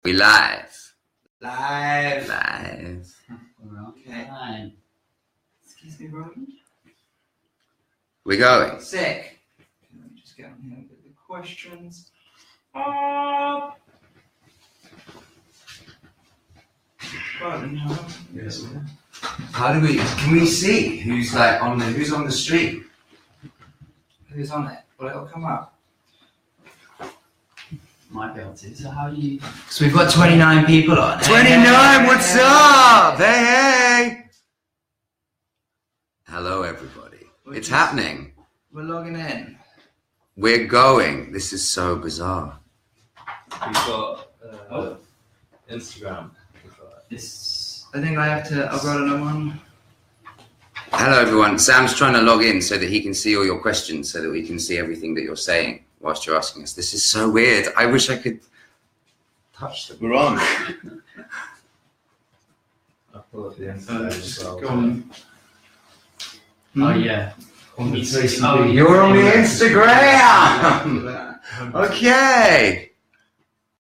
We live. Live. Okay. Excuse me, Robin. We're going. Sick. Let me just get on here with the questions. Right, Yes. How do we? Can we see who's like on the stream? who's on it? Well, it'll come up. Might be able to. So how do you? So we've got 29 people on. 29. What's up? Hey. Hello, everybody. It's happening. We're logging in. We're going. This is so bizarre. We've got Instagram. This. I think I've got another one. Hello, everyone. Sam's trying to log in so that he can see all your questions, so that we can see everything that you're saying whilst you're asking us. This is so weird. I wish I could touch them. We're on. I'll pull up the Instagram as well. Go on. Oh yeah. You're on the Instagram. Okay.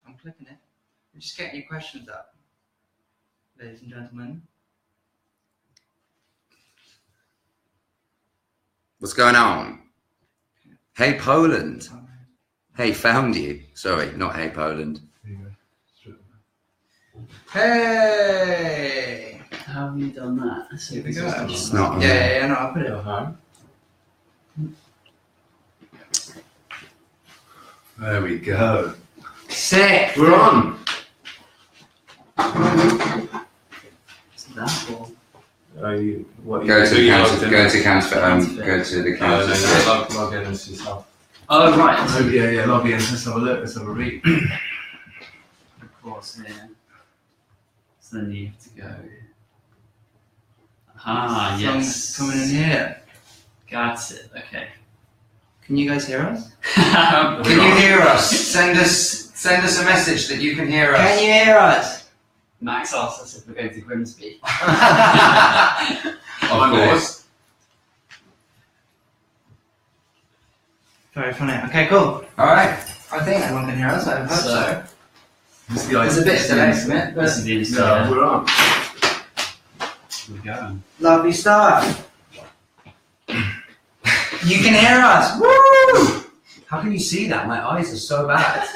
I'm clicking it. We're just getting your questions up, ladies and gentlemen. What's going on? Hey, Poland. Hey, found you. Sorry, not hey, Poland. Hey! How have you done that? Here we go. It's not. Yeah, no, I'll put it on. There we go. Sick! We're on. Is that or? Are you? What? Go to the Counterfeit. Go to Counterfeit. Go to the Counterfeit. Log in as yourself. Oh right. Oh yeah. Log in. Let's have a look. Let's have a read. Of course, yeah. So then you have to go. Ah yes. Coming in here. Got it. Okay. Can you guys hear us? Can you hear us? Send us a message that you can hear us. Can you hear us? Max asked us if we're going to Grimsby. Of course. Very funny. Okay, cool. All right. I think everyone can hear us. I hope so. This There's a bit of delay from it, This is but the Instagram. We're on. We're going. lovely stuff. You can hear us. Woo! How can you see that? My eyes are so bad.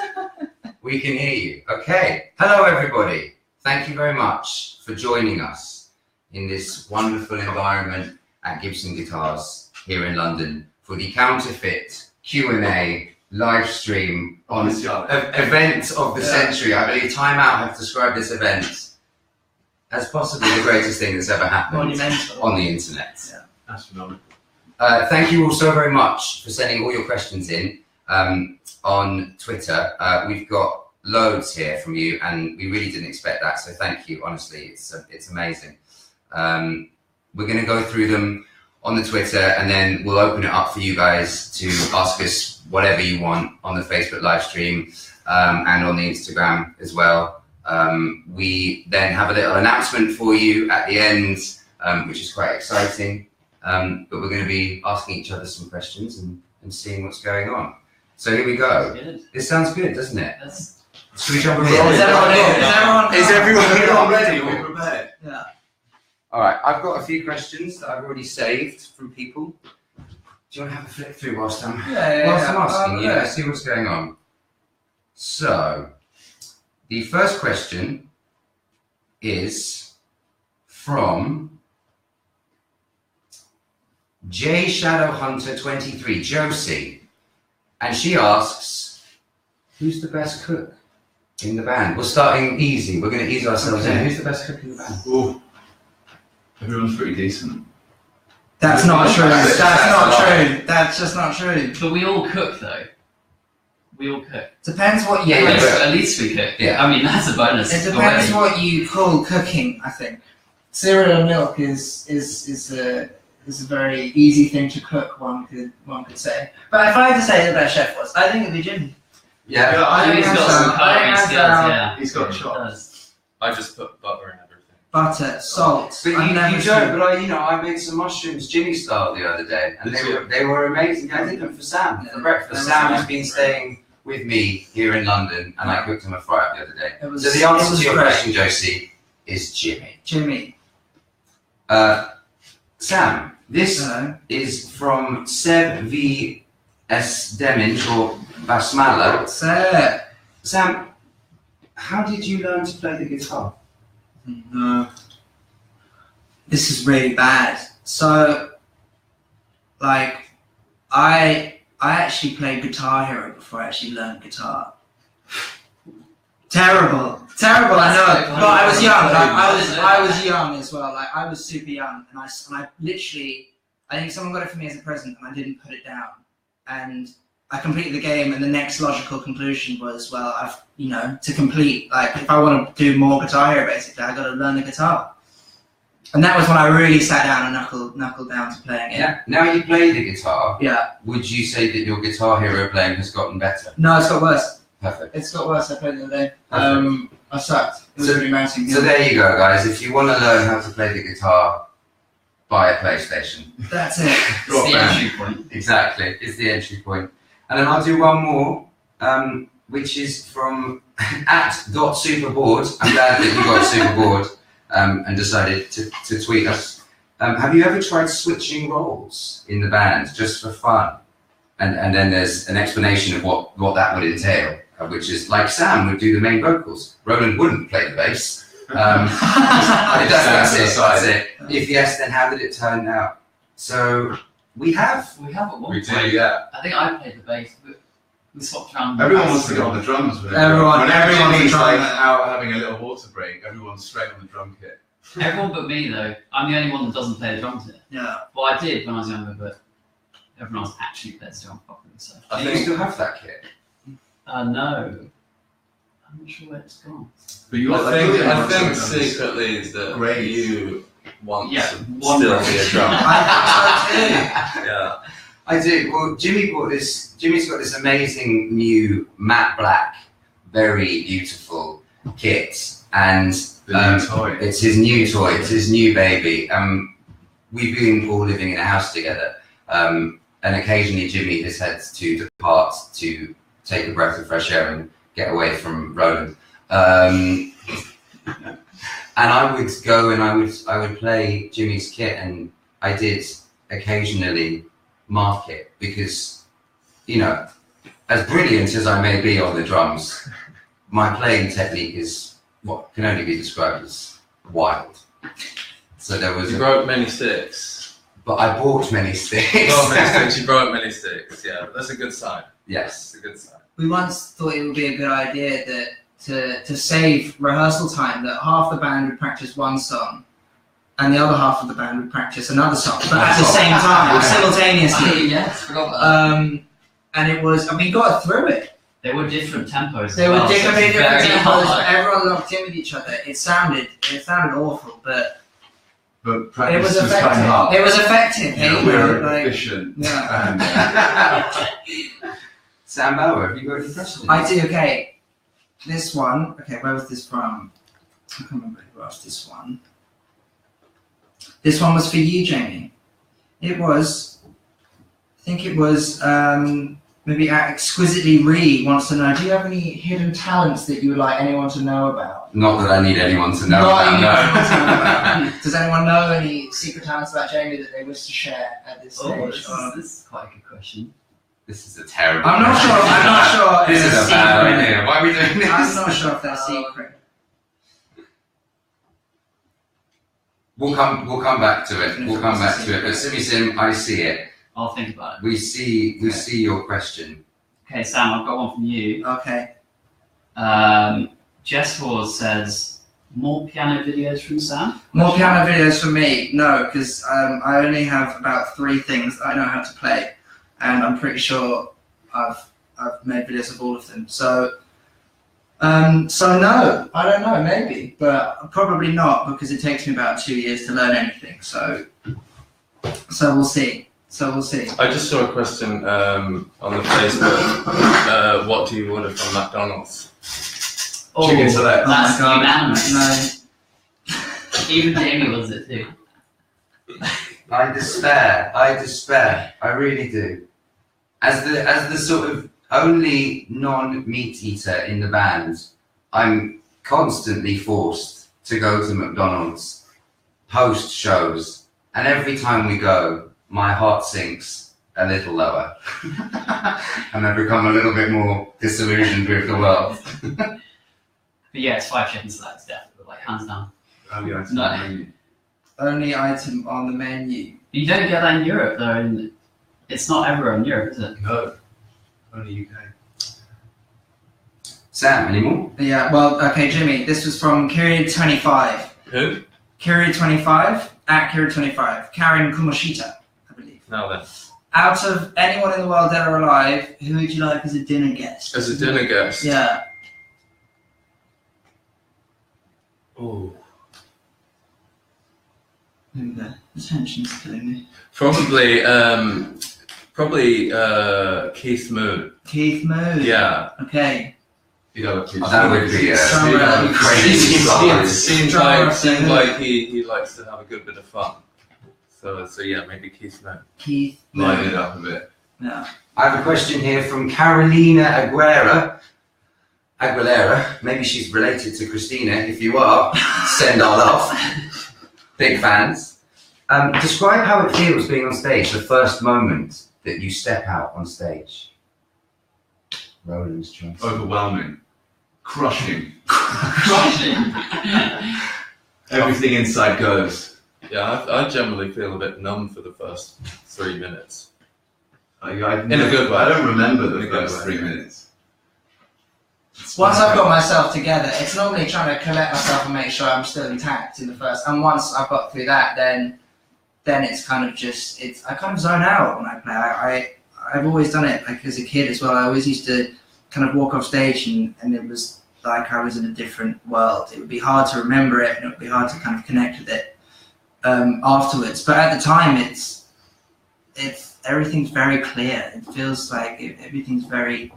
We can hear you. Okay. Hello, everybody. Thank you very much for joining us in this wonderful environment at Gibson Guitars here in London for the Counterfeit Q&A live stream on event of the century. I believe Time Out have described this event as possibly the greatest thing that's ever happened Monumental. on the internet. Yeah. Astronomical. Thank you all so very much for sending all your questions in on Twitter. We've got loads here from you, and we really didn't expect that. So thank you. Honestly, it's amazing. We're going to go through them on the Twitter, and then we'll open it up for you guys to ask us whatever you want on the Facebook live stream and on the Instagram as well. We then have a little announcement for you at the end, which is quite exciting. But we're going to be asking each other some questions and seeing what's going on. So here we go. Good. This sounds good, doesn't it? That's Should we jump in? Is everyone here already? We're prepared. Yeah. All right, I've got a few questions that I've already saved from people. Do you want to have a flip through whilst I'm asking you? Let's see what's going on. So, the first question is from J Shadowhunter 23, Josie, and she asks, "Who's the best cook in the band?" We're starting easy. We're going to ease ourselves in. Who's the best cook in the band? Ooh. Everyone's pretty decent. That's not true. That's not true. true. That's just not true. But we all cook though. We all cook. Depends what you. At least we cook. Yeah. I mean that's a bonus. It depends already. what you call cooking. I think cereal and milk is a very easy thing to cook. One could say. But if I had to say who the best chef was, I think it'd be Jimmy. Yeah. I He's got some culinary skills, yeah. He's got He chops. does. I just put butter in everything. Butter, salt. But I've never you seen- don't. But I made some mushrooms Jimmy style the other day, and they were amazing. I did them for Sam for breakfast. Yeah. Sam has been staying with me here in London, and I cooked him a fry up the other day. So the it answer was to your great. question, Josie, is Jimmy. Jimmy. Sam, this Hello. is from Seb V. S. Deming, or Basmala. So, Sam, how did you learn to play the guitar? No. this is really bad. So, like, I actually played Guitar Hero before I actually learned guitar. Terrible, I know. But I was young. Like, I was young as well. Like, I was super young, and I literally, I think someone got it for me as a present, and I didn't put it down. And I completed the game, and the next logical conclusion was, well, to complete, like, if I want to do more Guitar Hero, basically, I got to learn the guitar. And that was when I really sat down and knuckled down to playing it. Yeah. Now you play the guitar. Yeah. Would you say that your Guitar Hero playing has gotten better? No, it's got worse. Perfect. It's got worse. I played the other day. Perfect. I sucked. It was really embarrassing. So there you go, guys. If you want to learn how to play the guitar, buy a PlayStation. That's it. It's the entry point. Exactly. It's the entry point. And then I'll do one more, which is from @superbored. I'm glad that you got super bored and decided to tweet us. Have you ever tried switching roles in the band just for fun? And then there's an explanation of what that would entail, which is like Sam would do the main vocals. Roland wouldn't play the bass. That's it. If yes, then how did it turn out? So we have at one We point. do, yeah. I think I played the bass, but we swapped around. Everyone wants to get on the drums. Everyone's Jimmy's trying like that. out having a little water break, everyone's straight on the drum kit. Everyone but me, though. I'm the only one that doesn't play the drums here. Yeah. Well, I did when I was younger, but everyone else actually plays the drums properly. So, I Do you think, still have that kit? no, I'm not sure where it's gone. but you I think drums. secretly that Great. you want Yeah, to one still drum. be a drummer. I Yeah. I do. Well, Jimmy's got this amazing new matte black, very beautiful kit, and The new toy. it's his new toy. It's his new baby. We've been all living in a house together, and occasionally Jimmy has had to depart to take a breath of fresh air and get away from Roland. And I would go and I would play Jimmy's kit, and I did occasionally mark it because, as brilliant as I may be on the drums, my playing technique is what can only be described as wild. So there was, You broke many sticks. but I bought many sticks. You broke many sticks. You broke many sticks. Yeah, but that's a good sign. Yes. That's a good sign. We once thought it would be a good idea that to save rehearsal time, that half the band would practice one song and the other half of the band would practice another song, but at the same time, simultaneously. Yes, forgot about that. And it was, we got through it. There were different tempos. There were as well, so different it's very tempos, hard. everyone locked in with each other. It sounded awful, but But it practice was was kind effective. hard. It was effective. You know, hey, we're like, efficient. yeah. And, Sam Bauer, have you got any questions? I do, okay. This one, okay, where was this from? I can't remember who asked this one. This one was for you, Jamie. It was, I think it was, maybe Exquisitely Ree wants to know, do you have any hidden talents that you would like anyone to know about? Not that I need anyone to know Not about, anyone to know no. about. Does anyone know any secret talents about Jamie that they wish to share at this Oh, stage? this is quite a good question. This is a terrible I'm not question. sure This if is it's a bad secret. idea. Why are we doing this? I'm not sure if they're secret. We'll come back to it. We'll come back to it. But Simmy Sim, I see it. I'll think about it. We see your question. Okay, Sam, I've got one from you. Okay. Jess Wars says, more piano videos from Sam? More piano videos for me? No, because I only have about 3 things that I know how to play, and I'm pretty sure I've made videos of all of them. So no, I don't know, maybe, but probably not, because it takes me about 2 years to learn anything. So we'll see. I just saw a question on the Facebook. What do you order from McDonald's? Oh, Chicken select. that's Oh my God. unanimous. No. Even Jamie loves it too. I despair. I really do. As the sort of only non-meat eater in the band, I'm constantly forced to go to McDonald's post shows, and every time we go, my heart sinks a little lower, and I become a little bit more disillusioned with the world. But yeah, it's 5 chicken salads, definitely, like hands down. Only item No. on the menu. Only item on the menu. You don't get that in Europe, though. And it's not everywhere in Europe, is it? No, only UK. Sam, any more? Yeah, well, okay, Jimmy, this was from Kyrie25. Who? Kyrie25, at Kyrie25. Karen Kumoshita, I believe. Now then, Out of anyone in the world dead or alive, who would you like as a dinner guest? as a dinner guest. Yeah. Ooh. Maybe the tension's killing me. Probably Keith Moon. Keith Moon. Yeah. Okay. You gotta please. That would be Somewhere- crazy. Seems like he likes to have a good bit of fun. So yeah, maybe Keith Moon. Keith Line Moon. it up a bit. Yeah. I have a question here from Carolina Aguilera. Maybe she's related to Christina. If you are, send our love. Big fans. Describe how it feels being on stage, the first moment that you step out on stage. Roland's choice. Overwhelming. Crushing. Crushing. Everything inside goes. Yeah, I generally feel a bit numb for the first 3 minutes. In In a good way. I don't remember In the a good first way, 3 yeah. minutes. Once I've got myself together, it's normally trying to collect myself and make sure I'm still intact in the first. And once I've got through that, then it's kind of just I kind of zone out when I play. I've always done it like as a kid as well. I always used to kind of walk off stage and it was like I was in a different world. It would be hard to remember it and it would be hard to kind of connect with it afterwards. But at the time, it's everything's very clear. It feels like everything's very.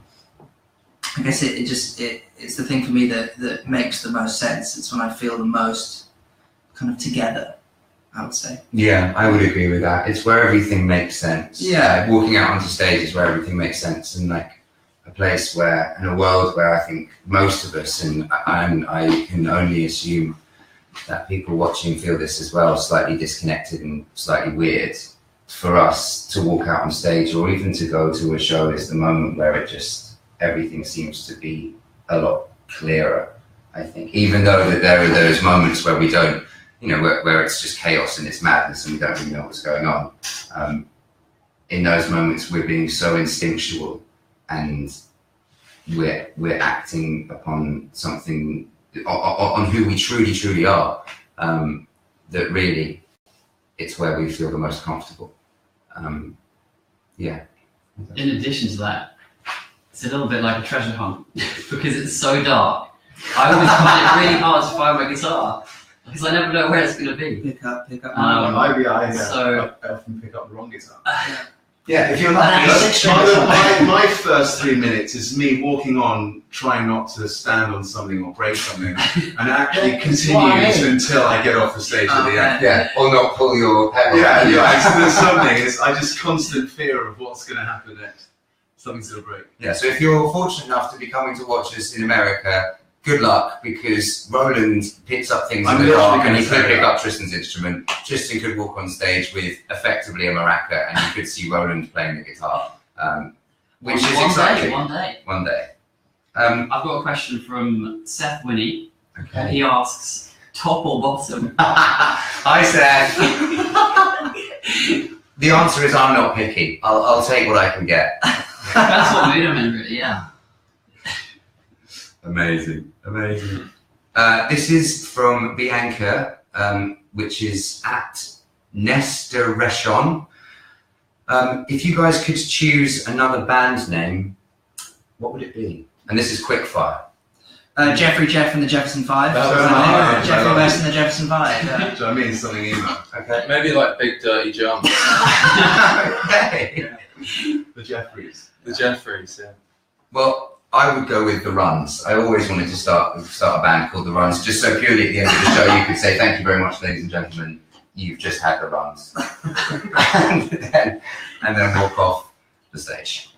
I guess it's the thing for me that makes the most sense. It's when I feel the most kind of together, I would say. Yeah, I would agree with that. It's where everything makes sense. Yeah. Walking out onto stage is where everything makes sense, and like a place where, in a world where I think most of us, and I can only assume that people watching feel this as well, slightly disconnected and slightly weird. For us to walk out on stage or even to go to a show is the moment where everything seems to be a lot clearer, I think. Even though that there are those moments where we don't, where it's just chaos and it's madness and we don't really know what's going on. In those moments, we're being so instinctual and we're acting upon something, on who we truly, truly are, that really it's where we feel the most comfortable. Yeah. In addition to that, it's a little bit like a treasure hunt because it's so dark. I always find it really hard to find my guitar because I never know where it's going to be. Pick up. I So- often pick up the wrong guitar. Yeah, if you're And lucky. that's My first 3 minutes is me walking on, trying not to stand on something or break something, and actually That's what I continues mean. until I get off the stage at the end. Yeah, or not pull your pedal. Yeah. So there's something. I just constant fear of what's going to happen next. Something's going to break. Yeah, so if you're fortunate enough to be coming to watch us in America, good luck, because Roland picks up things I'm in the literally dark and he gonna could say pick that. up Tristan's instrument. Tristan could walk on stage with effectively a maraca and you could see Roland playing the guitar, which is exciting. One day. One day. I've got a question from Seth Winnie. Okay. He asks, top or bottom? Hi, Seth. The answer is I'm not picky. I'll take what I can get. That's what mood I'm in, really, yeah. Amazing. This is from Bianca, which is at Nesta Reshon. If you guys could choose another band name, what would it be? And this is quickfire. Jeffrey Jeff and the Jefferson Five. That was nice. Jeffrey West and the Jefferson Five. Yeah. So I mean something email. Okay. Maybe like Big Dirty John. Okay. The Jeffries. The Jeffries, yeah. Well, I would go with the Runs. I always wanted to start a band called the Runs, just so purely at the end of the show you could say, thank you very much, ladies and gentlemen, you've just had the Runs. and then walk off the stage.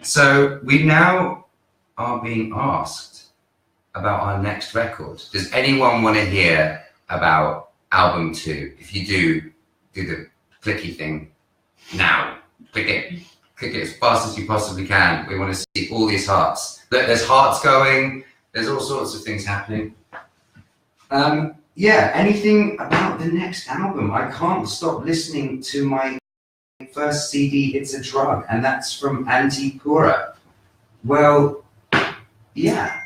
So we now are being asked about our next record. Does anyone want to hear about album 2? If you do the clicky thing now. Click it as fast as you possibly can. We want to see all these hearts. Look, there's hearts going. There's all sorts of things happening. Yeah, anything about the next album? I can't stop listening to my first CD, It's a Drug, and that's from Antipura. Well, yeah,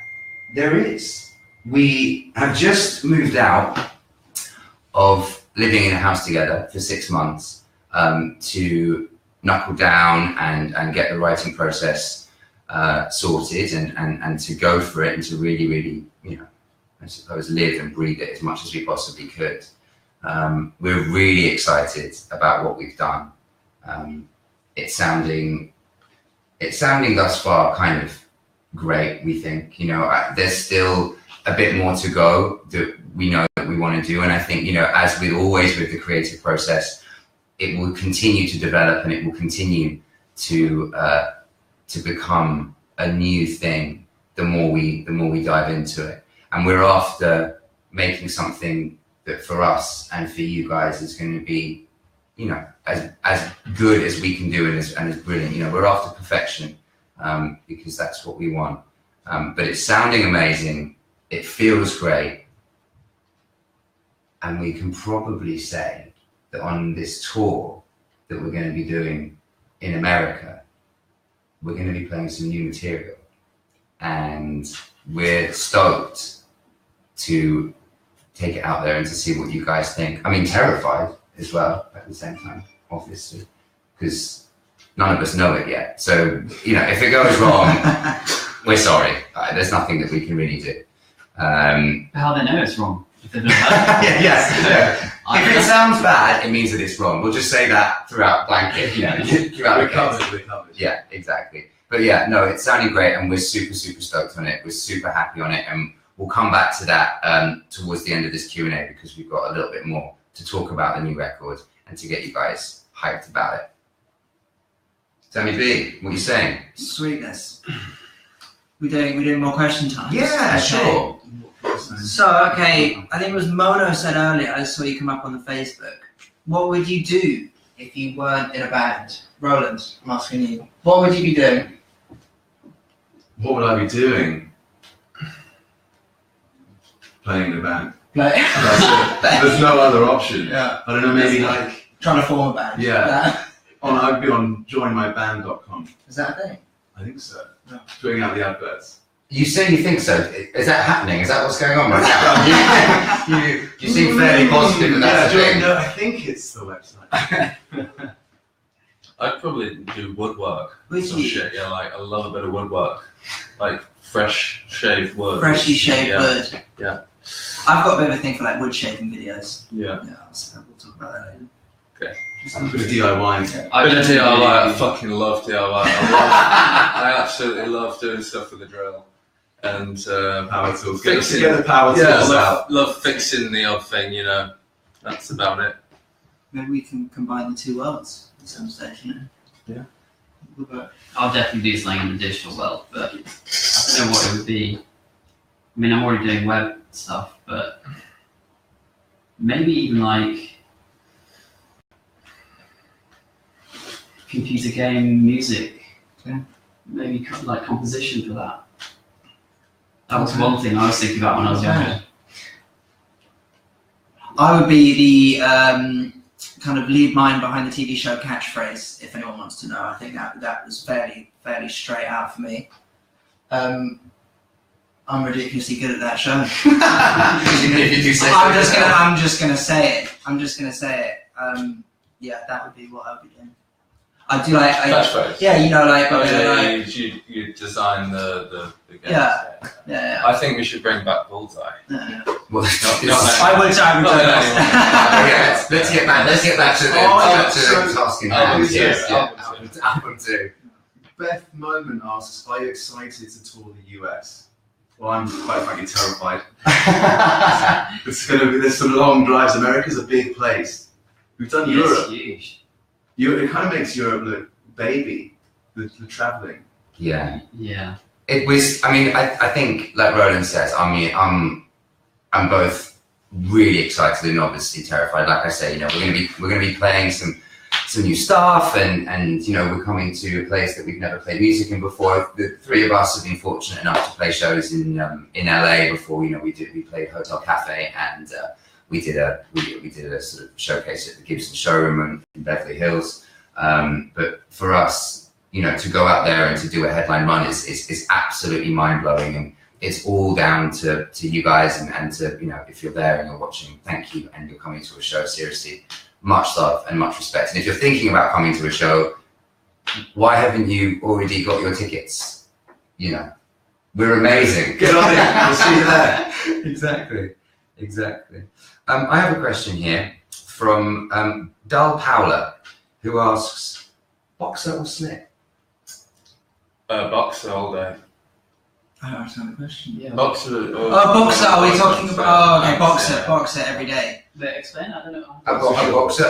there is. We have just moved out of living in a house together for 6 months to knuckle down and get the writing process sorted and to go for it and to really, really, you know, I suppose live and breathe it as much as we possibly could. We're really excited about what we've done. It's sounding thus far kind of great, we think. You know, there's still a bit more to go that we know that we want to do, and I think, you know, as with always with the creative process, it will continue to develop and it will continue to become a new thing the more we dive into it. And we're after making something that for us and for you guys is going to be, you know, as good as we can do and as brilliant. You know, we're after perfection because that's what we want. But it's sounding amazing. It feels great. And we can probably say that on this tour that we're going to be doing in America, we're going to be playing some new material. And we're stoked to take it out there and to see what you guys think. I mean, terrified as well at the same time, obviously, because none of us know it yet. So, you know, if it goes wrong, we're sorry. There's nothing that we can really do. How they know it's wrong? If they don't know. Yeah. If it sounds bad, it means that it's wrong. We'll just say that throughout blanket, you know, throughout the case. Yeah, exactly. But yeah, no, it's sounding great, and we're super, super stoked on it. We're super happy on it, and we'll come back to that towards the end of this Q&A because we've got a little bit more to talk about the new record and to get you guys hyped about it. Sammy B, what are you saying? Sweetness. We're doing more question time. Yeah, okay. Sure. So, okay, I think it was Mono said earlier, I saw you come up on the Facebook. What would you do if you weren't in a band? Roland, I'm asking you. What would you be doing? What would I be doing? Playing in a band. There's no other option. Yeah. I don't know, maybe like... Trying to form a band. Yeah. I'd be on joinmyband.com. Is that a thing? I think so. Yeah. Putting out the adverts. You say you think so. Is that happening? Is that what's going on right now? you seem fairly positive that that's a thing. No, I think it's the website. I'd probably do woodwork. Would Some you? shit, yeah, like I love a bit of woodwork. Like fresh shaved wood. Freshly shaved wood. Yeah. I've got a bit of a thing for like wood shaving videos. Yeah. Yeah, we'll talk about that later. Okay. I'm good at DIY. I do DIY. I fucking love DIY. I absolutely love doing stuff with the drill and Power tools. fixing. Get the power tools out. Love fixing the odd thing. You know, that's about it. Maybe we can combine the two worlds at some stage, you know? Yeah. I'll definitely do something in the digital world, but I don't know what it would be. I mean, I'm already doing web stuff, but maybe even like computer game music. Yeah. Maybe like composition for that. That was one thing I was thinking about when I was younger. I would be the kind of lead mind behind the TV show Catchphrase, if anyone wants to know. I think that was fairly straight out for me. I'm ridiculously good at that show. I'm just gonna say it. Yeah, that would be what I would be doing. I do like. Catchphrase. Yeah, you know, like. You design the games. Yeah. I think we should bring back Bullseye. Well, I would. Let's get back to the tasking hands. Yes, album 2. Beth Moment asks, are you excited to tour the US? Well, I'm quite frankly terrified. There's some long drives. America's a big place. We've done Europe. It's huge. It kind of makes Europe look baby, the travelling. Yeah. Yeah. It was. I mean, I think, like Roland says, I'm both really excited and obviously terrified. Like I say, you know, we're gonna be playing some new stuff, and you know, we're coming to a place that we've never played music in before. The three of us have been fortunate enough to play shows in LA before. You know, we played Hotel Cafe, and we did a sort of showcase at the Gibson showroom in Beverly Hills. But for us, you know, to go out there and to do a headline run is absolutely mind blowing, and it's all down to you guys and to, you know, if you're there and you're watching, thank you, and you're coming to a show. Seriously, much love and much respect. And if you're thinking about coming to a show, why haven't you already got your tickets? You know, we're amazing. Get on it. We'll see you there. Exactly. I have a question here from Dal Paula, who asks, boxer or slip? Boxer all day. I don't understand the question. Yeah. Boxer. Boxer. Are we talking about? Oh, okay, boxer every day. But explain. I don't know. A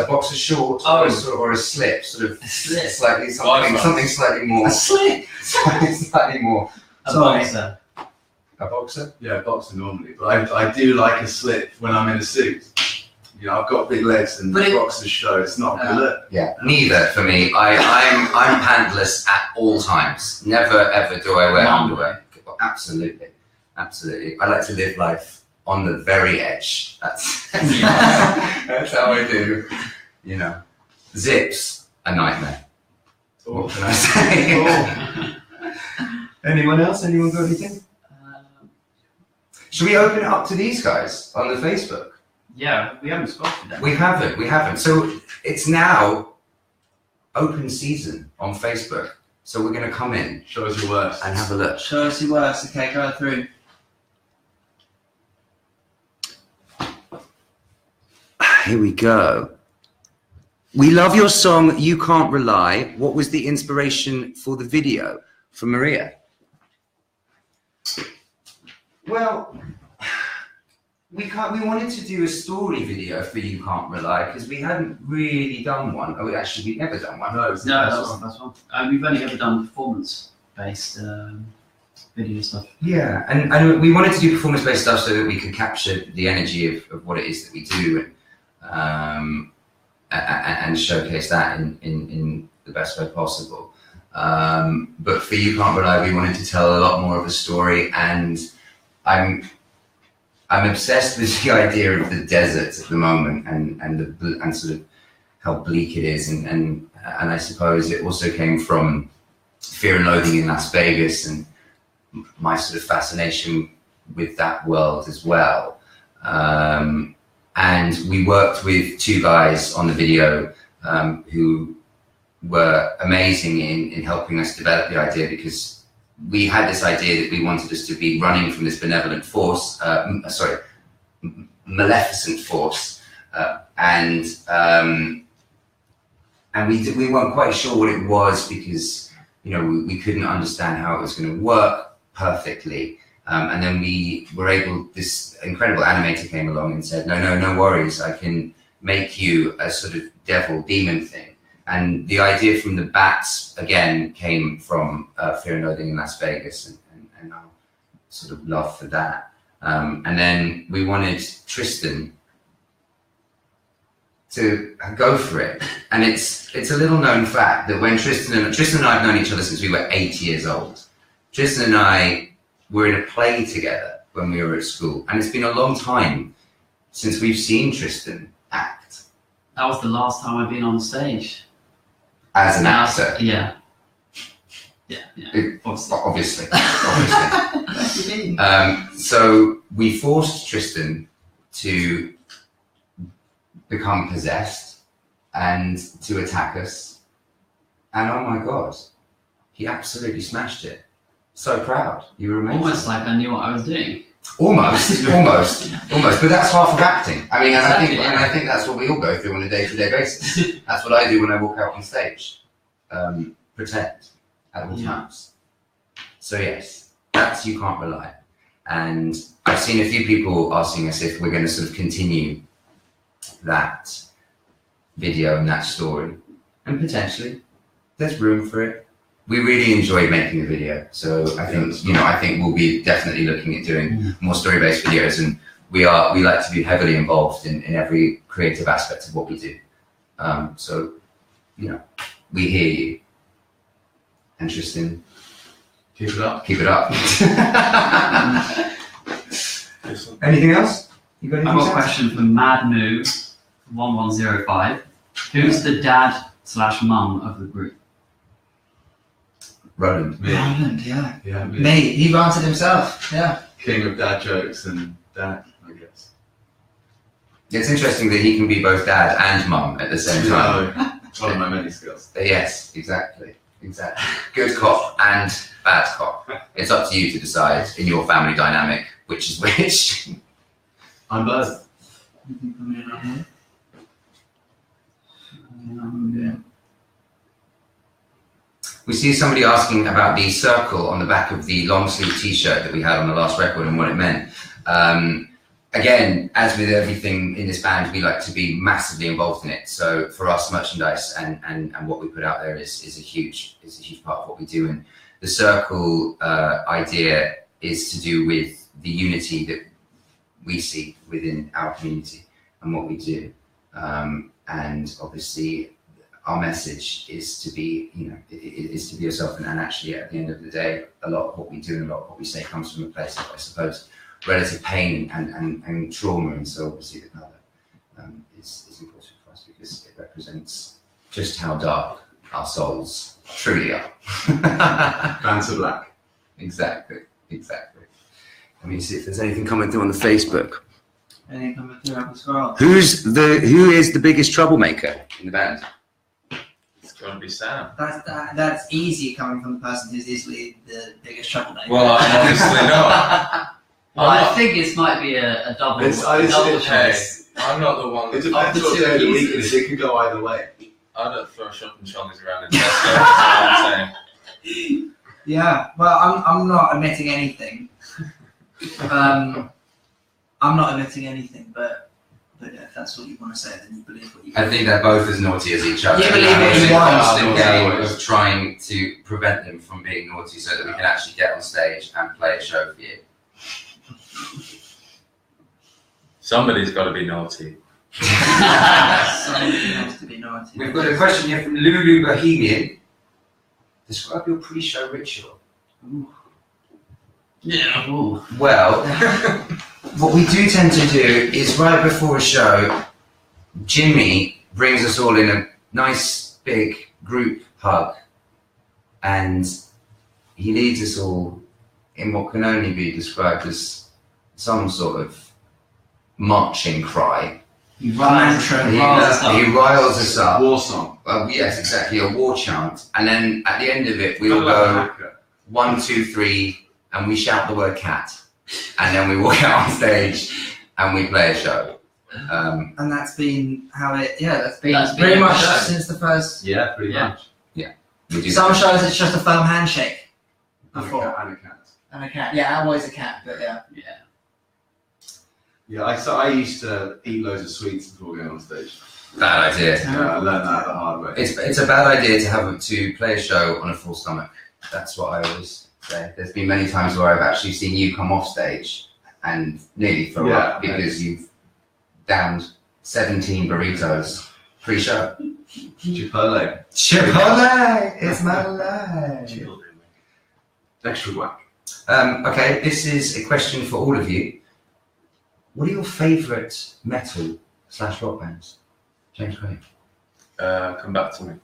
boxer short, or a slip, sort of slightly something slightly more. A slip. Slightly more. A boxer. A boxer? Yeah, boxer normally, but I do like a slip when I'm in a suit. You know, I've got big legs and boxers show. It's not a good look. Yeah, neither for me. I'm pantless at all times. Never ever do I wear underwear. Absolutely. I like to live life on the very edge. That's how I do. You know, zips a nightmare. What can I say? Anyone else? Anyone got anything? Should we open it up to these guys on the Facebook? Yeah, we haven't spoken to them. We haven't. So it's now open season on Facebook. So we're going to come in. Show us your worst. And have a look. Show us your worst. Okay, go through. Here we go. We love your song, You Can't Rely. What was the inspiration for the video? From Maria. Well, we wanted to do a story video for You Can't Rely because we hadn't really done one. Oh, actually, we'd never done one. No, that's one. We've only ever done performance-based video stuff. Yeah, and we wanted to do performance-based stuff so that we could capture the energy of what it is that we do and showcase that in the best way possible. But for You Can't Rely, we wanted to tell a lot more of a story, and I'm obsessed with the idea of the desert at the moment and sort of how bleak it is, and I suppose it also came from Fear and Loathing in Las Vegas and my sort of fascination with that world as well. And we worked with two guys on the video who were amazing in helping us develop the idea, because we had this idea that we wanted us to be running from this benevolent force, maleficent force, and we weren't quite sure what it was, because, you know, we couldn't understand how it was going to work perfectly. And then this incredible animator came along and said, no worries, I can make you a sort of devil demon thing. And the idea from the bats, again, came from Fear and Loathing in Las Vegas and our sort of love for that. And then we wanted Tristan to go for it. And it's a little known fact that when Tristan and I have known each other since we were 8 years old. Tristan and I were in a play together when we were at school. And it's been a long time since we've seen Tristan act. That was the last time I've been on stage. As an actor. Yeah. Obviously. So we forced Tristan to become possessed and to attack us. And oh my God, he absolutely smashed it. So proud. You were amazing. Almost like I knew what I was doing. Almost. But that's half of acting. I mean, I think that's what we all go through on a day-to-day basis. That's what I do when I walk out on stage. Pretend at all times. So yes, that's You Can't Rely. And I've seen a few people asking us if we're going to sort of continue that video and that story. And potentially, there's room for it. we really enjoyed making the video. So I think, I think we'll be definitely looking at doing more story-based videos, and we like to be heavily involved in every creative aspect of what we do. So, we hear you. Interesting. Keep it up. Keep it up. Anything else? You got anything I've got a else? question from MadMove1105. Who's the dad/mum of the group? Roland. Me. Roland, yeah. Yeah, me. Me. He answered himself. Yeah. King of dad jokes and dad, I guess. It's interesting that he can be both dad and mum at the same time. One of my many skills. Yes, exactly. Good cop and bad cop. It's up to you to decide in your family dynamic which is which. I'm both. Yeah. We see somebody asking about the circle on the back of the long sleeve t-shirt that we had on the last record and what it meant. Again, as with everything in this band, we like to be massively involved in it. So for us, merchandise and what we put out there is a huge part of what we do. And the circle idea is to do with the unity that we see within our community and what we do. And obviously, our message is to be, is to be yourself. And actually, at the end of the day, a lot of what we do and a lot of what we say comes from a place of, I suppose, relative pain and trauma. And so obviously the colour is important for us because it represents just how dark our souls truly are. Fans of black. Exactly. Let me see if there's anything coming through on the Facebook. Anything coming through up as well? Who is the biggest troublemaker in the band? It's going to be Sam. That's easy coming from the person who's easily the biggest troublemaker. Well, I'm obviously not. Well, I think this might be a double choice. I'm not the one. It depends what day of the week it is. It can go either way. I don't throw shopping trolleys around in Tesco. That's what I'm saying. Yeah, well, I'm not admitting anything. I'm not admitting anything, but if that's what you want to say, then you believe what you I think they're both as naughty as each other. You believe what It's you a want. constant game of trying to prevent them from being naughty so that we can actually get on stage and play a show for you. Somebody's got to be naughty. Somebody has to be naughty. We've got a question here from Lulu Bohemian. Describe your pre-show ritual. Ooh. Yeah. Ooh. Well, what we do tend to do is right before a show, Jimmy brings us all in a nice big group hug and he leads us all in what can only be described as some sort of marching cry. He riles us up. War song. Yes, exactly, a war chant. And then at the end of it, we all go 1, 2, 3, and we shout the word cat. And then we walk out on stage and we play a show. And that's been how it, that's been pretty much show. since the first. Yeah, pretty much. We do Some that. shows it's just a firm handshake. And a Before. cat, and a cat. And a cat. Yeah, always a cat, but yeah. Yeah, I used to eat loads of sweets before going on stage. Bad idea. I learned that the hard way. It's a bad idea to play a show on a full stomach. That's what I always say. There's been many times where I've actually seen you come off stage and nearly throw up because you've downed 17 burritos pre-show. Chipotle. Chipotle! It's my life. Extra whack. Okay, this is a question for all of you. What are your favourite metal/rock bands? James Craig. Come back to me.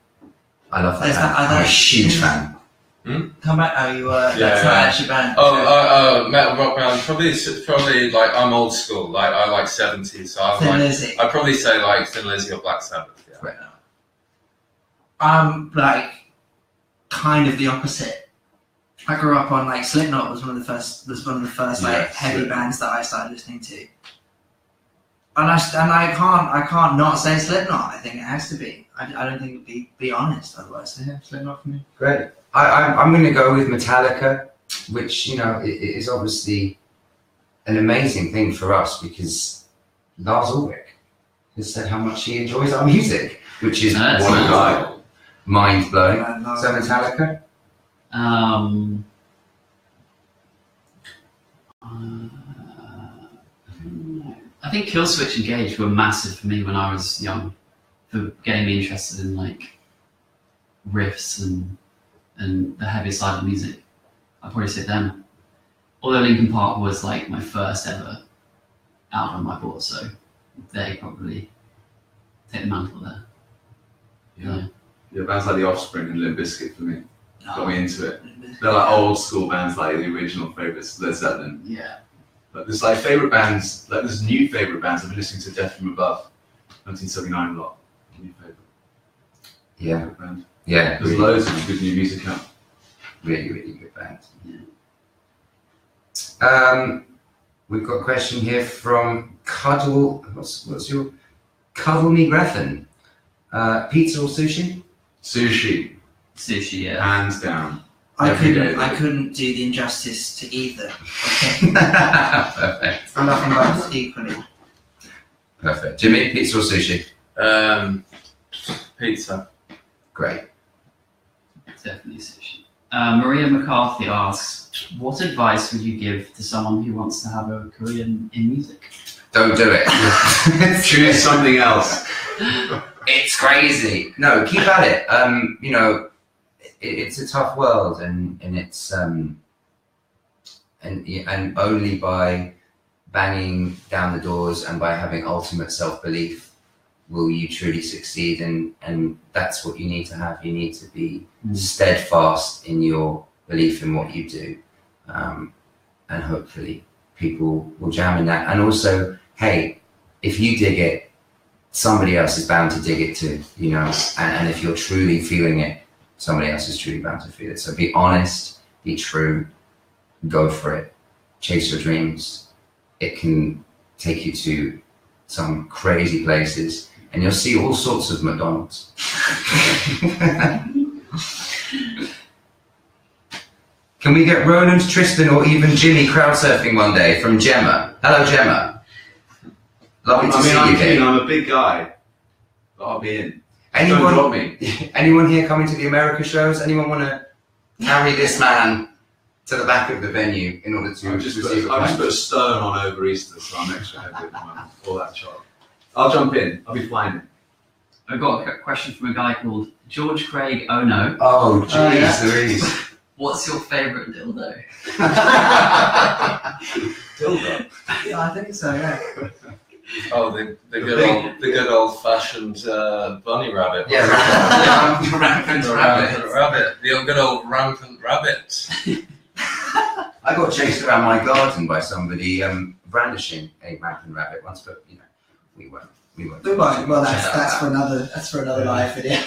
I love that Is band. that- I'm a huge fan. Come back. Oh, you were. That's not actually band. Metal rock band. Probably like I'm old school. Like I like 70s. So Thin Lizzy. I'd probably say like Thin Lizzy or Black Sabbath. Yeah. Right. I'm like kind of the opposite. I grew up on like Slipknot was one of the first like heavy bands that I started listening to. And I can't not say Slipknot. I think it has to be. I don't think it'd be honest otherwise. So yeah, Slipknot for me. Great. I'm going to go with Metallica, which it is obviously an amazing thing for us because Lars Ulrich has said how much he enjoys our music, which is mind blowing. So Metallica. I think Killswitch and Gage were massive for me when I was young, for getting me interested in like riffs and the heavier side of music. I'd probably say them. Although Linkin Park was like my first ever album I bought, so they probably take the mantle there. Yeah, bands like The Offspring and Limp Bizkit for me got me into it. They're like old school bands, like the original favourites, Led Zeppelin. Yeah. But there's like favourite bands, like there's new favourite bands. I've been listening to Death From Above, 1979 a lot. New favourite. Yeah. Favourite band. Yeah. There's loads of good new music out. Really, really good band. Yeah. We've got a question here from Cuddle. What's your Cuddle Me Greffin? Pizza or sushi? Sushi, Sushi, yeah. hands down. I Every day. couldn't do the injustice to either. Okay. Perfect. I love them both equally. Perfect. Jimmy, pizza or sushi? Pizza. Great. Definitely sushi. Maria McCarthy asks, what advice would you give to someone who wants to have a career in music? Don't do it. Choose something else. It's crazy. No, keep at it. You know, it's a tough world, and it's and only by banging down the doors and by having ultimate self-belief will you truly succeed. And that's what you need to have. You need to be steadfast in your belief in what you do, and hopefully people will jam in that. And also, hey, if you dig it, somebody else is bound to dig it too, you know. And if you're truly feeling it, somebody else is truly bound to feel it. So be honest, be true, go for it, chase your dreams. It can take you to some crazy places, and you'll see all sorts of McDonald's. Can we get Roland, Tristan, or even Jimmy crowd surfing one day from Gemma? Hello, Gemma. Lovely to see you I'm here. keen. I'm a big guy, but I'll be in. Anyone, Don't drop me. anyone here coming to the America shows? Anyone want to carry this man to the back of the venue in order to I've just receive put a stone on over Easter, so I'm extra heavy at the moment. All that chop. I'll jump in. I'll be flying in. I've got a question from a guy called George Craig Oh No. Oh, jeez, yeah. Louise. What's your favourite dildo? Dildo. Yeah, I think so, yeah. Oh, the good old fashioned bunny rabbit. Yeah, rampant rabbit. The good old rampant rabbit. I got chased around my garden by somebody brandishing a rampant rabbit once, but you know, we won't. Well, that's for another live video.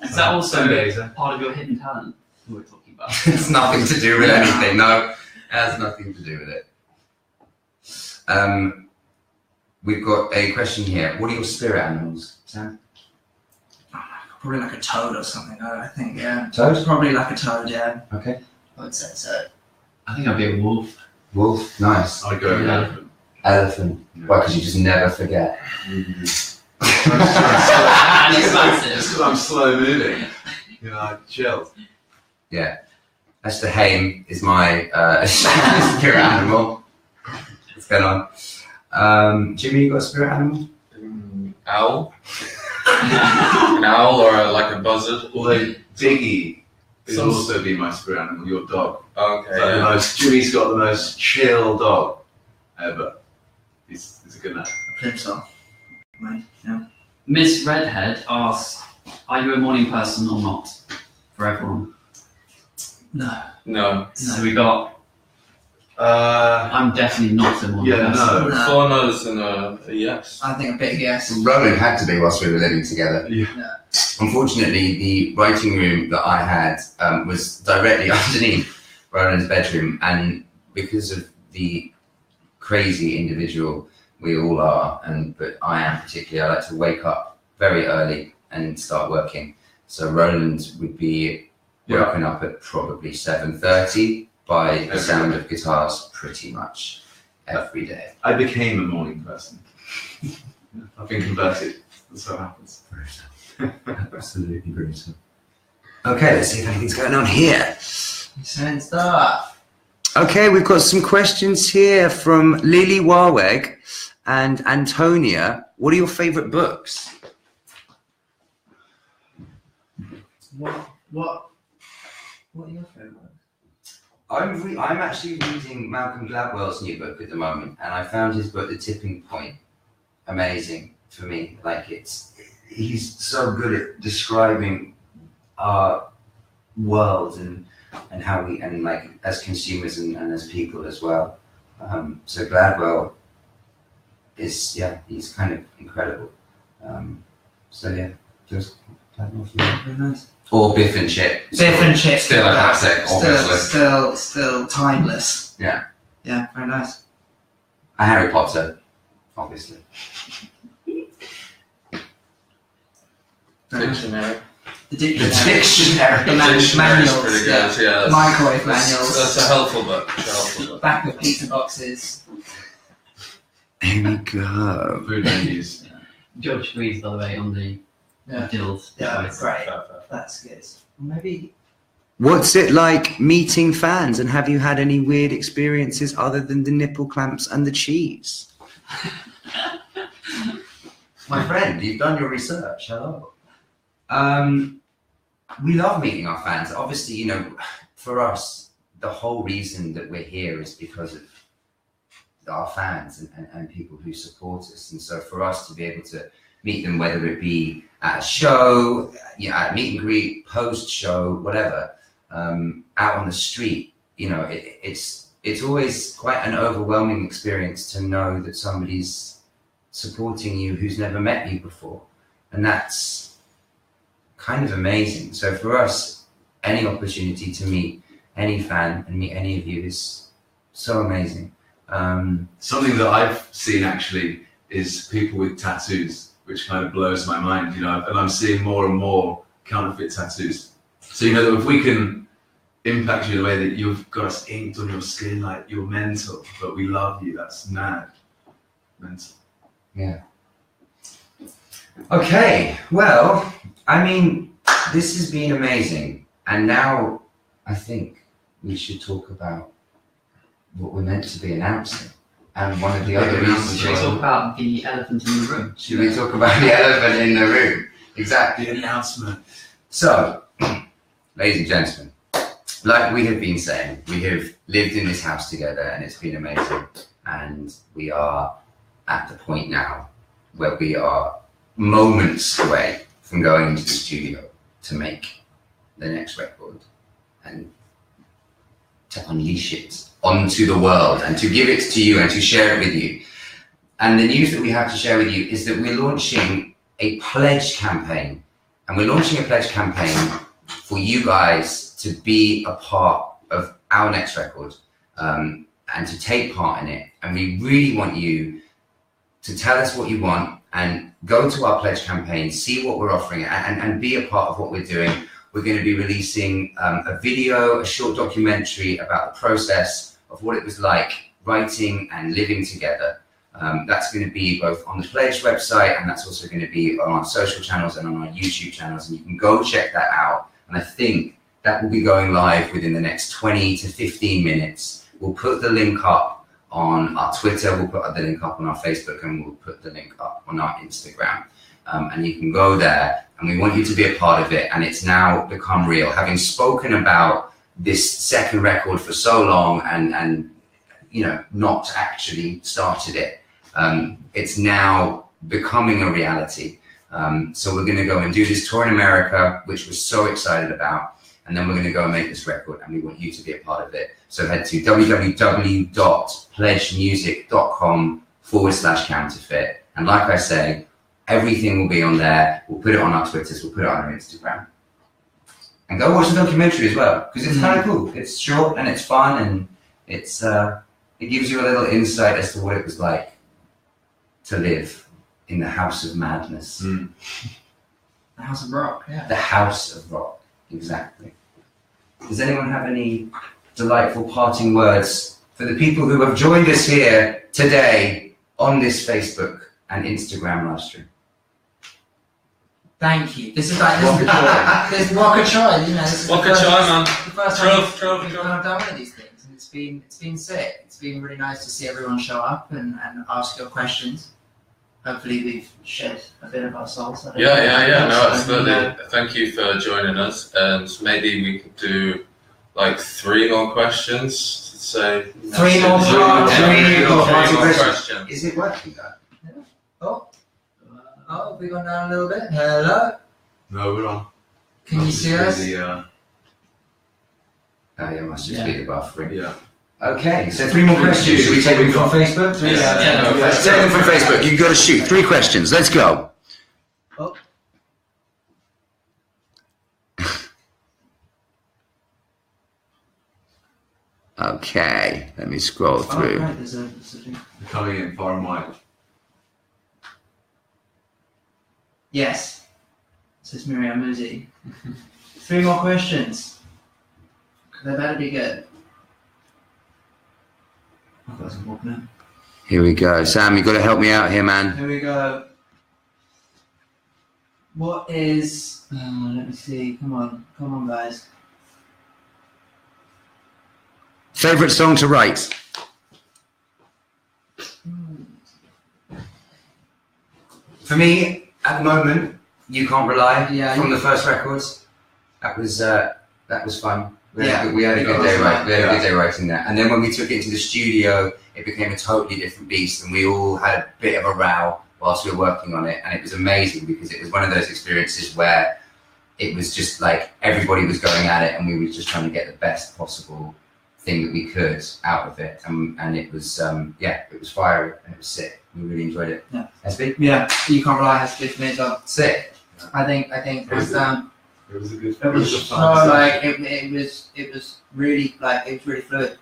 Is that also Sundays, part of your hidden talent we were talking about? It's nothing to do with anything. No, it has nothing to do with it. We've got a question here. What are your spirit animals, Sam? Probably like a toad or something, I think, yeah. Toad? Probably like a toad, yeah. Okay. I would say so. I think I'd be a wolf. Wolf. Nice. I'd go with Yeah. elephant. Elephant. Why? Because you just never forget. And it's massive. Just because I'm slow moving. You know, I chilled. Yeah. Esther Haim is my spirit animal. What's going on? Jimmy, you got a spirit animal? Owl. An owl or like a buzzard. Although Diggy is Some- also be my spirit animal, your dog. Okay. Like Jimmy's got the most chill dog ever. He's a good man. Plimsoll. Right, yeah. Miss Redhead asks, are you a morning person or not? For everyone. No. No. So we got, I'm definitely not a morning Yeah, person. no. 4 no's and a yes. I think a big yes. Roland had to be whilst we were living together. Yeah. Unfortunately, the writing room that I had was directly underneath Roland's bedroom, and because of the crazy individual we all are, but I am particularly, I like to wake up very early and start working. So Roland would be woken up at probably 7:30 by the sound of guitars pretty much every day. I became a morning person. I've been converted. That's what happens. Absolutely brutal. Okay, let's see if anything's going on here. Excellent stuff. Okay, we've got some questions here from Lily Warweg and Antonia. What are your favourite books? What are your favourite books? I'm actually reading Malcolm Gladwell's new book at the moment, and I found his book, The Tipping Point, amazing for me. Like he's so good at describing our world and how we, and like as consumers and as people as well. So Gladwell is, he's kind of incredible. Just Gladwell, very nice. Or Biff and Chip. Biff and Chip. Still a classic, obviously. Still timeless. Yeah. Yeah, very nice. And Harry Potter, obviously. Dictionary. The dictionary. The manuals. Pretty good. Yeah, microwave manuals. That's a helpful book. Back of pizza boxes. Here we go. Food menus. George agrees, by the way, on the guild. Yeah, great. That's good. Well, maybe. What's it like meeting fans, and have you had any weird experiences other than the nipple clamps and the cheese? My friend, you've done your research. Hello. We love meeting our fans. Obviously, you know, for us, the whole reason that we're here is because of our fans and people who support us. And so for us to be able to meet them, whether it be at a show, at a meet and greet, post show, whatever, out on the street, you know, it's always quite an overwhelming experience to know that somebody's supporting you who's never met you before. And that's kind of amazing. So for us, any opportunity to meet any fan and meet any of you is so amazing. Something that I've seen actually is people with tattoos, which kind of blows my mind, you know, and I'm seeing more and more counterfeit tattoos. So, you know, that if we can impact you in the way that you've got us inked on your skin, like you're mental, but we love you, that's mad. Mental. Yeah. Okay, well, I mean, this has been amazing. And now I think we should talk about what we're meant to be announcing. And one of the other reasons... Should we talk about the elephant in the room? Should we talk about the elephant in the room? Exactly. The announcement. So, ladies and gentlemen, like we have been saying, we have lived in this house together and it's been amazing. And we are at the point now where we are moments away from going into the studio to make the next record and to unleash it onto the world and to give it to you and to share it with you. And the news that we have to share with you is that we're launching a pledge campaign. And we're launching a pledge campaign for you guys to be a part of our next record and to take part in it. And we really want you to tell us what you want and go to our pledge campaign, see what we're offering and be a part of what we're doing. We're going to be releasing a video, a short documentary about the process of what it was like writing and living together. That's going to be both on the Pledge website and that's also going to be on our social channels and on our YouTube channels. And you can go check that out. And I think that will be going live within the next 20 to 15 minutes. We'll put the link up on our Twitter, we'll put the link up on our Facebook, and we'll put the link up on our Instagram. And you can go there, and we want you to be a part of it. And it's now become real. Having spoken about this second record for so long and you know, not actually started it, it's now becoming a reality. So we're going to go and do this tour in America, which we're so excited about. And then we're going to go and make this record, and we want you to be a part of it. So head to www.pledgemusic.com/counterfeit. And like I say, everything will be on there. We'll put it on our Twitters, we'll put it on our Instagram. And go watch the documentary as well, because it's kind of cool. It's short and it's fun, and it's it gives you a little insight as to what it was like to live in the House of Madness. The House of Rock, yeah. The House of Rock, exactly. Does anyone have any delightful parting words for the people who have joined us here today on this Facebook and Instagram live stream? Thank you. This is like this Waka Choi, you know. This is Waka Choi, man. The first time Trove. I've done one of these things, and it's been sick. It's been really nice to see everyone show up and ask your questions. Hopefully, we've shed a bit of our souls. Yeah. No, absolutely. Thank you for joining us, and maybe we could do like 3 more questions. Say 3 more questions. Is it working though? Oh, we gone down a little bit. Hello. No, we're on. Can you see us? Oh yeah, must just be the buffering. Yeah. Okay, so 3 more questions. Should we take them from Facebook? Yeah. Take them from Facebook. You've got to shoot 3 questions. Let's go. Oh. Okay, let me scroll through. Right, there's a thing. They're coming in far and wide. Yes. Says Miriam Muzi. 3 more questions. They better be good. I've got some walking in. Here we go. Sam, you've got to help me out here, man. Here we go. What is... let me see. Come on, guys. Favorite song to write? For me, at the moment, You Can't Rely from the first records. That was fun. We had a good day writing that. And then when we took it to the studio, it became a totally different beast, and we all had a bit of a row whilst we were working on it. And it was amazing because it was one of those experiences where it was just like everybody was going at it, and we were just trying to get the best possible thing that we could out of it. And it was it was fiery and it was sick. We really enjoyed it. Yeah. SB? Yeah, You Can't Rely has to be for me as well. Sick. I think hands down. It was a good. It was really fluid.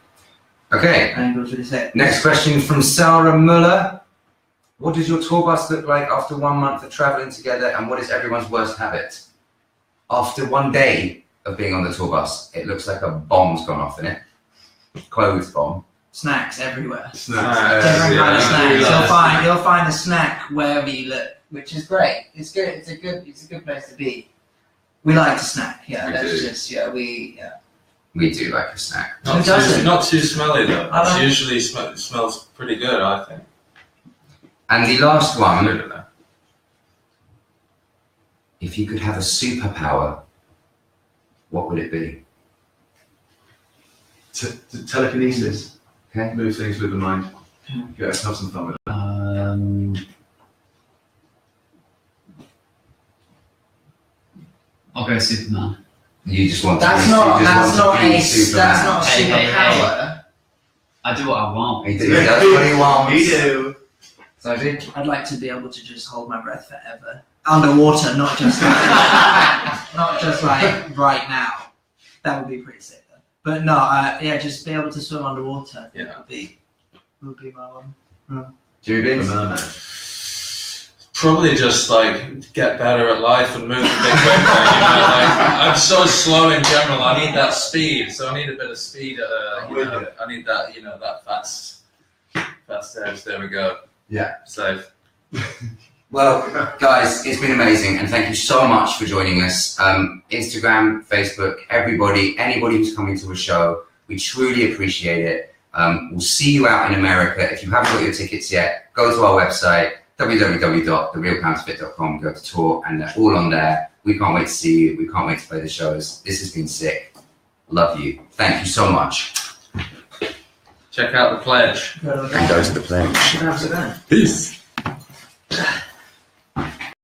Okay. And it was really sick. Next question from Sarah Muller. What does your tour bus look like after 1 month of traveling together, and what is everyone's worst habit? After 1 day of being on the tour bus, it looks like a bomb's gone off in it. Clothes bomb. Snacks everywhere. Snacks. Different kind of snacks. You'll find a snack wherever you look, which is great. It's good. It's a good place to be. We like to snack. Yeah, We do like a snack. Not too smelly though. It usually smells pretty good, I think. And the last I one, don't know. if you could have a superpower, what would it be? Telekinesis. Okay. Move things with the mind. Yeah, let's have some fun with it. I'll go Superman. You just want That's to not be a Superman. superpower. I do what I want. He does what he wants. We do. So I'd like to be able to just hold my breath forever. Underwater, not just like right now. That would be pretty sick though. But no, just be able to swim underwater. Yeah. Would be my one. Jubies? Probably just like get better at life and move a bit quicker. I'm so slow in general. I need that speed, so I need a bit of speed. I need that, that fast edge. There we go. Yeah. Safe. Well, guys, it's been amazing, and thank you so much for joining us. Instagram, Facebook, anybody who's coming to a show, we truly appreciate it. We'll see you out in America. If you haven't got your tickets yet, go to our website, www.therealcounterfeit.com, go to tour, and they're all on there. We can't wait to see you. We can't wait to play the shows. This has been sick. Love you. Thank you so much. Check out the pledge. And go to the pledge. Absolutely. Peace.